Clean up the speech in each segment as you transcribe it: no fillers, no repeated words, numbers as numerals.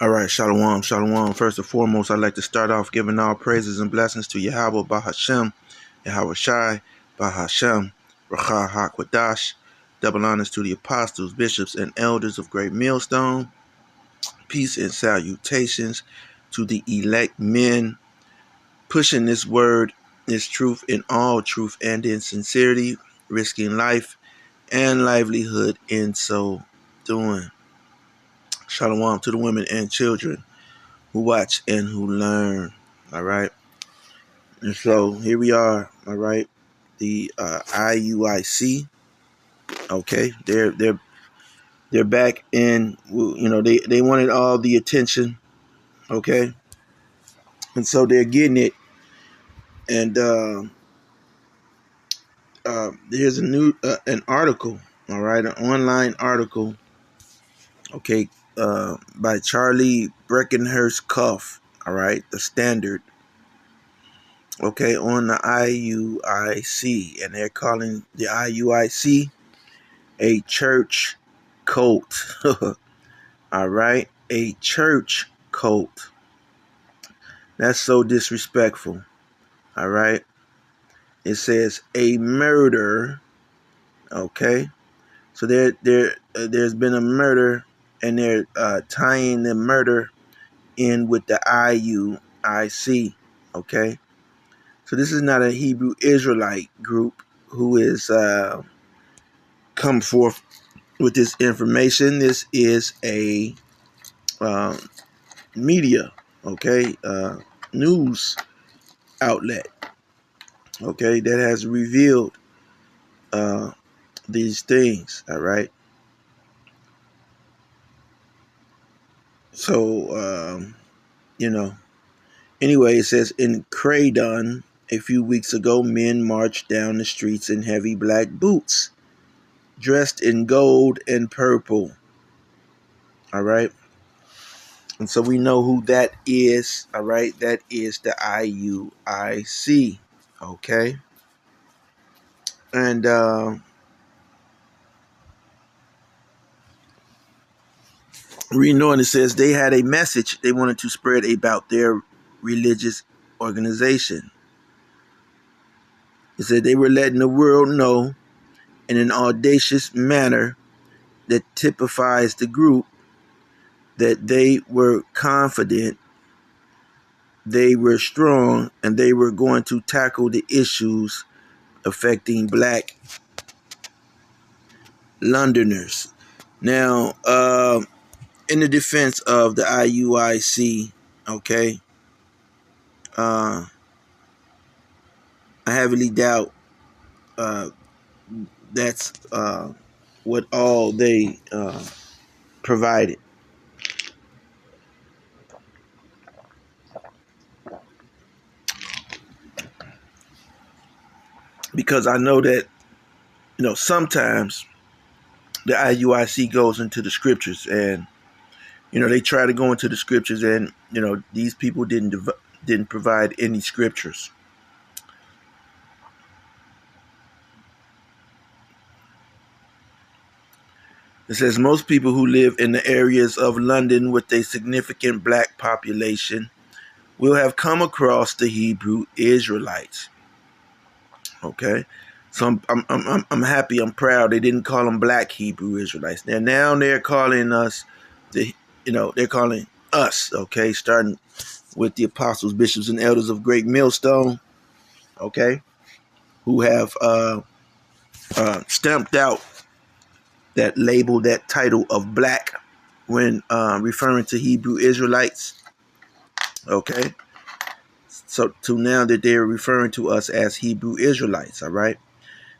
All right, shalom, shalom. First and foremost, I'd like to start off giving all praises and blessings to Yahweh Bahashem, Yahweh Shai, Bahashem, Racha HaKwadash. Double honors to the apostles, bishops, and elders of Great Millstone. Peace and salutations to the elect men pushing this word, this truth in all truth and in sincerity, risking life and livelihood in so doing. Shalom to the women and children who watch and who learn. All right. And so here we are. All right. The IUIC. Okay. They're back in. They wanted all the attention. Okay. And so they're getting it. And here's an article. All right. An online article. Okay. By Charlie Breckenhurst Cuff. All right. The Standard. Okay, on the IUIC, and they're calling the IUIC a church cult. All right, a church cult. That's so disrespectful. All right, it says a murder. Okay, so there's been a murder, and they're tying the murder in with the IUIC. Okay. So this is not a Hebrew Israelite group who is come forth with this information. This is a media, okay, news outlet, okay, that has revealed these things. All right. So anyway, it says in Craydon a few weeks ago, men marched down the streets in heavy black boots, dressed in gold and purple. All right. And so we know who that is. All right. That is the IUIC. Okay. And reading on, it says they had a message they wanted to spread about their religious organization. It said they were letting the world know in an audacious manner that typifies the group that they were confident, they were strong, and they were going to tackle the issues affecting black Londoners. Now, in the defense of the IUIC, okay, I heavily doubt that's what all they provided. Because I know that, sometimes the IUIC goes into the scriptures, and, they try to go into the scriptures, and, these people didn't provide any scriptures. It says most people who live in the areas of London with a significant black population will have come across the Hebrew Israelites. Okay, so I'm happy, I'm proud. They didn't call them black Hebrew Israelites. Now they're calling us they're calling us. Okay, starting with the apostles, bishops, and elders of Great Millstone. Okay, who have stamped out that label, that title of black when referring to Hebrew Israelites. Okay, so to now that they're referring to us as Hebrew Israelites. All right.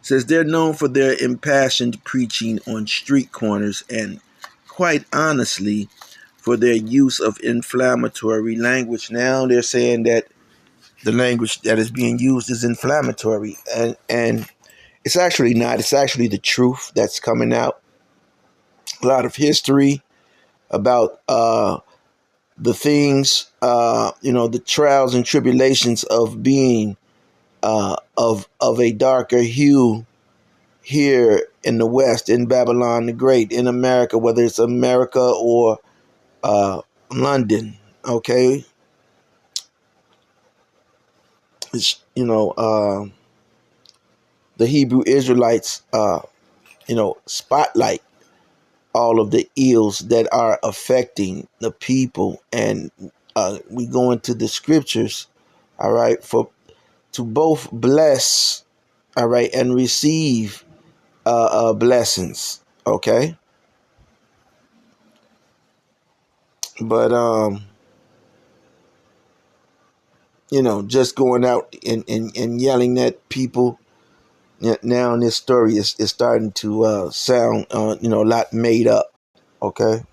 Says they're known for their impassioned preaching on street corners and, quite honestly, for their use of inflammatory language. Now they're saying that the language that is being used is inflammatory, and it's actually not. It's actually the truth that's coming out. A lot of history about the things, the trials and tribulations of being of a darker hue here in the West, in Babylon the Great, in America, whether it's America or London. Okay, it's, the Hebrew Israelites, spotlight all of the ills that are affecting the people, and we go into the scriptures, all right, for to both bless, all right, and receive blessings. Okay, but just going out and yelling at people. Now in this story is starting to sound a lot made up. Okay,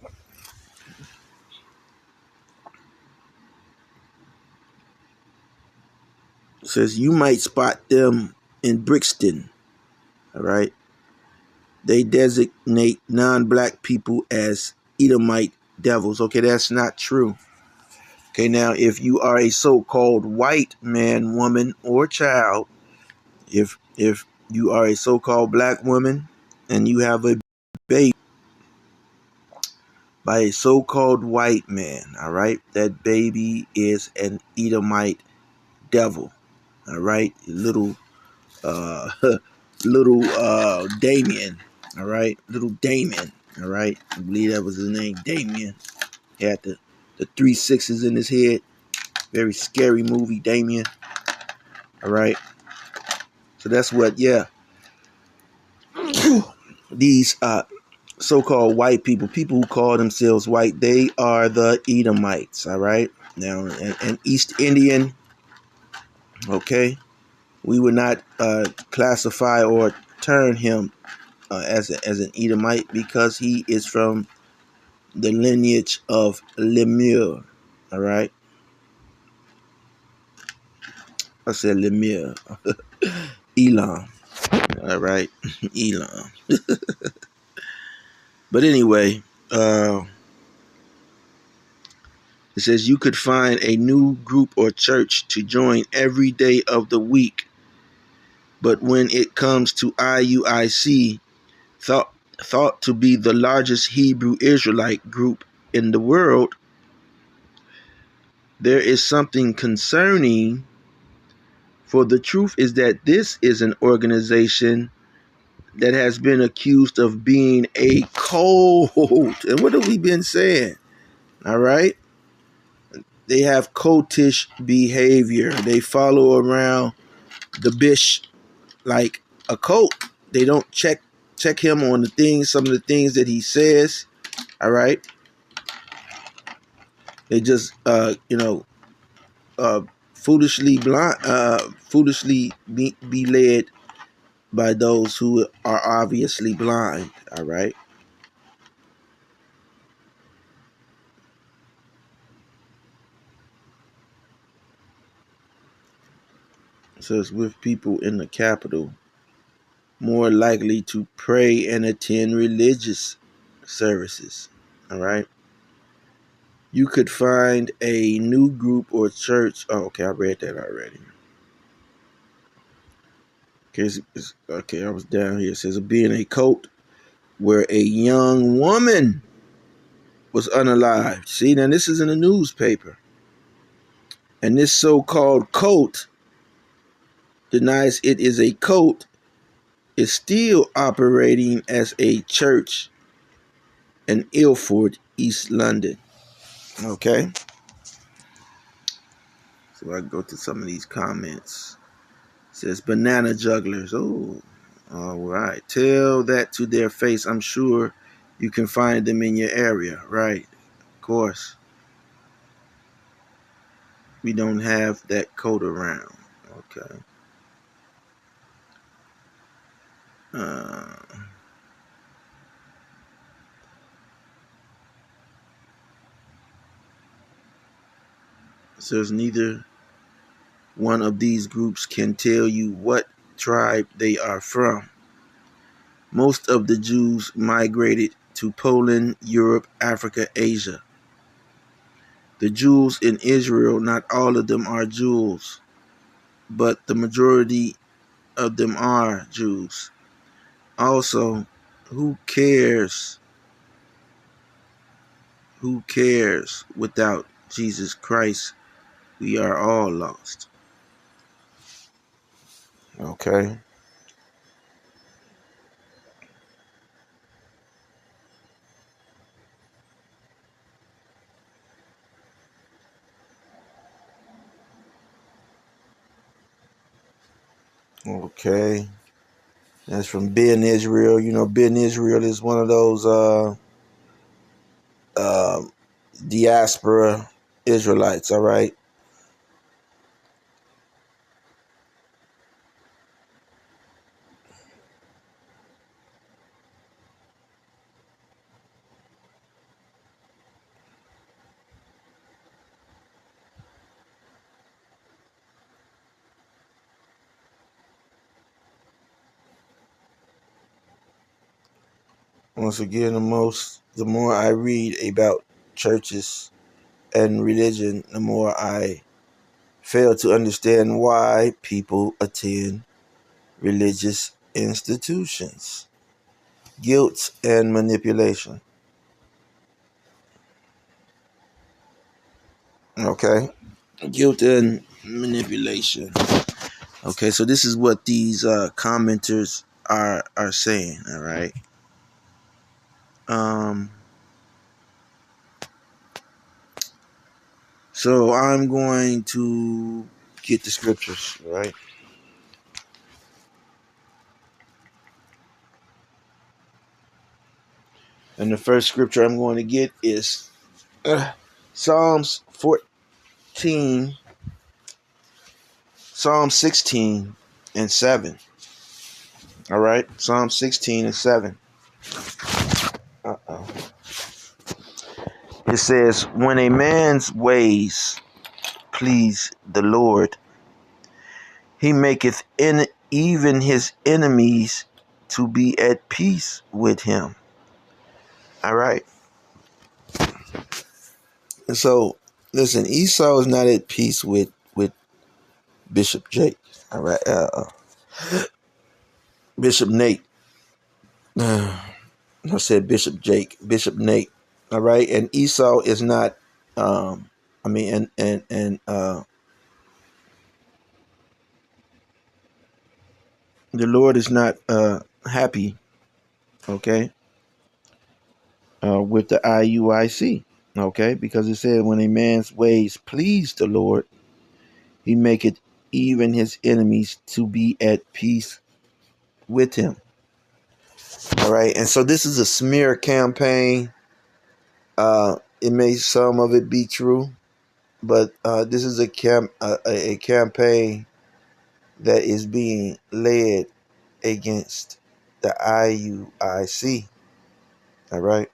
it says you might spot them in Brixton. All right, they designate non-black people as Edomite devils. Okay, that's not true. Okay, now if you are a so-called white man, woman, or child, if you are a so-called black woman and you have a baby by a so-called white man, all right, that baby is an Edomite devil. All right, little uh little Damien. All right, little Damien. All right, I believe that was his name, Damien. He had the 3 6s in his head. Very scary movie, Damien. All right, so that's what, yeah. These so-called white people who call themselves white, they are the Edomites. All right, now an East Indian. Okay, we would not classify or term him as an Edomite because he is from the lineage of Lemur. All right, I said Lemur. Elam. All right, Elam. But anyway, it says you could find a new group or church to join every day of the week, but when it comes to IUIC, thought to be the largest Hebrew Israelite group in the world, there is something concerning. For the truth is that this is an organization that has been accused of being a cult. And what have we been saying? All right. They have cultish behavior. They follow around the bish like a cult. They don't check him on some of the things that he says. All right. They just uh foolishly be led by those who are obviously blind. All right. It says with people in the capital more likely to pray and attend religious services. All right. You could find a new group or church. Oh, okay, I read that already. Okay, I was down here. It says being a cult where a young woman was unalived. See, now this is in the newspaper. And this so-called cult denies it is a cult, is still operating as a church in Ilford, East London. Okay. So I go to some of these comments. It says banana jugglers. Oh, all right. Tell that to their face. I'm sure you can find them in your area. Right. Of course. We don't have that coat around. Okay. Uh, it says neither one of these groups can tell you what tribe they are from. Most of the Jews migrated to Poland, Europe, Africa, Asia. The Jews in Israel, not all of them are Jews, but the majority of them are Jews. Also, who cares Who cares? Without Jesus Christ, we are all lost. Okay. Okay. That's from Ben Israel. You know, Ben Israel is one of those uh, diaspora Israelites. All right. Once again, the more I read about churches and religion, the more I fail to understand why people attend religious institutions. Guilt and manipulation. Okay. Guilt and manipulation. Okay, so this is what these commenters are saying. All right. Um. So I'm going to get the scriptures. All right. And the first scripture I'm going to get is Psalms 14, Psalm 16 and 7. All right. Psalm 16 and 7. Uh-oh. It says, when a man's ways please the Lord, he maketh even his enemies to be at peace with him. All right. And so, listen, Esau is not at peace with Bishop Jake. All right. Bishop Nate. I said Bishop Jake, Bishop Nate. All right. And Esau is not, I mean, and the Lord is not happy, okay, with the IUIC, okay, because it said when a man's ways please the Lord, he maketh even his enemies to be at peace with him. All right, and so this is a smear campaign. It may some of it be true, but this is a campaign that is being led against the IUIC. All right.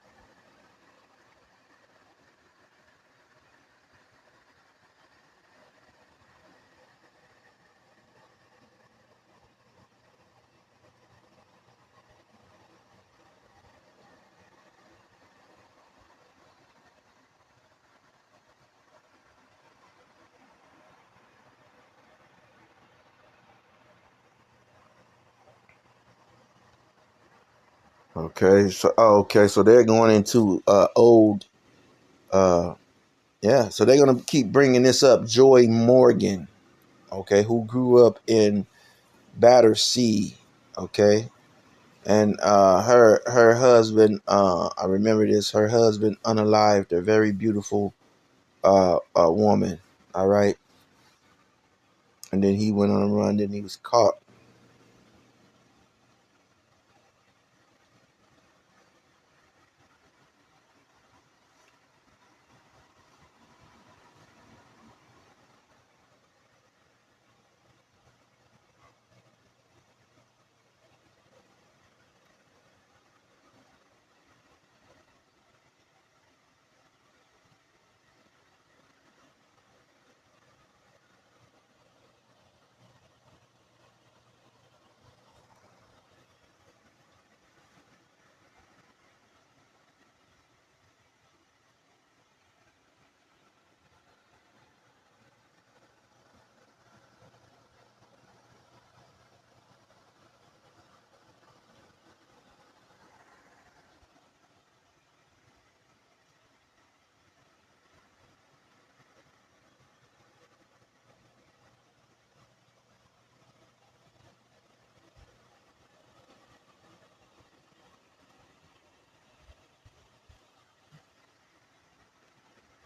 Okay. So they're going into old. Uh, yeah. So they're gonna keep bringing this up. Joy Morgan. Okay, who grew up in Battersea. Okay, and her husband. I remember this. Her husband unalived a very beautiful woman. All right, and then he went on a run. Then he was caught.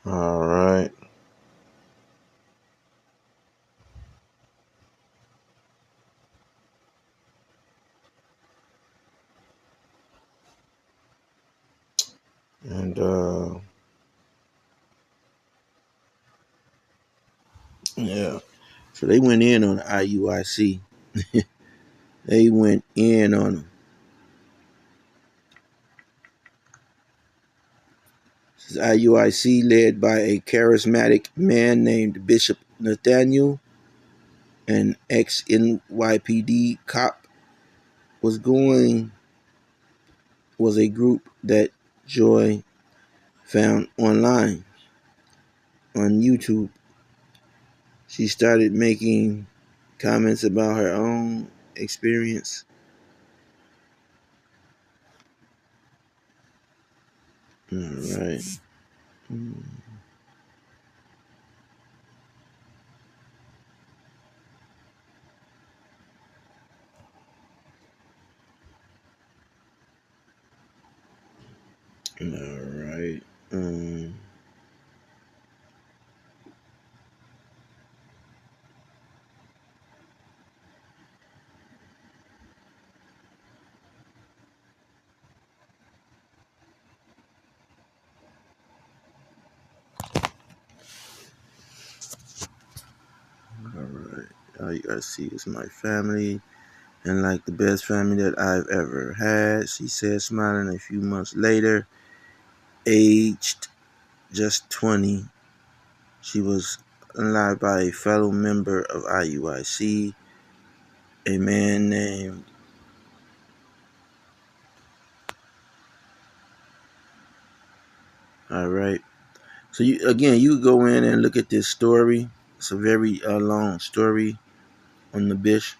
All right. And yeah. So they went in on the IUIC. They went in on them. This is IUIC led by a charismatic man named Bishop Nathaniel, an ex NYPD cop, was a group that Joy found online on YouTube. She started making comments about her own experience. All right. All right. All right. All you gotta see is my family, and like the best family that I've ever had, she said, smiling a few months later, aged just 20. She was unalived by a fellow member of IUIC, a man named. All right. So you go in and look at this story. It's a very long story on the Bish.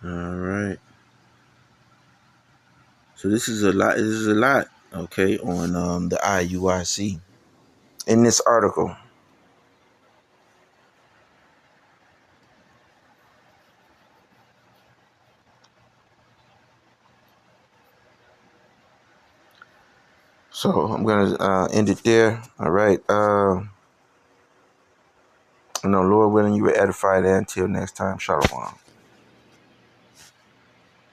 All right. So this is a lot. This is a lot. Okay, on the IUIC in this article. So I'm gonna end it there. All right. Lord willing, you were edified. Until next time, Shalom.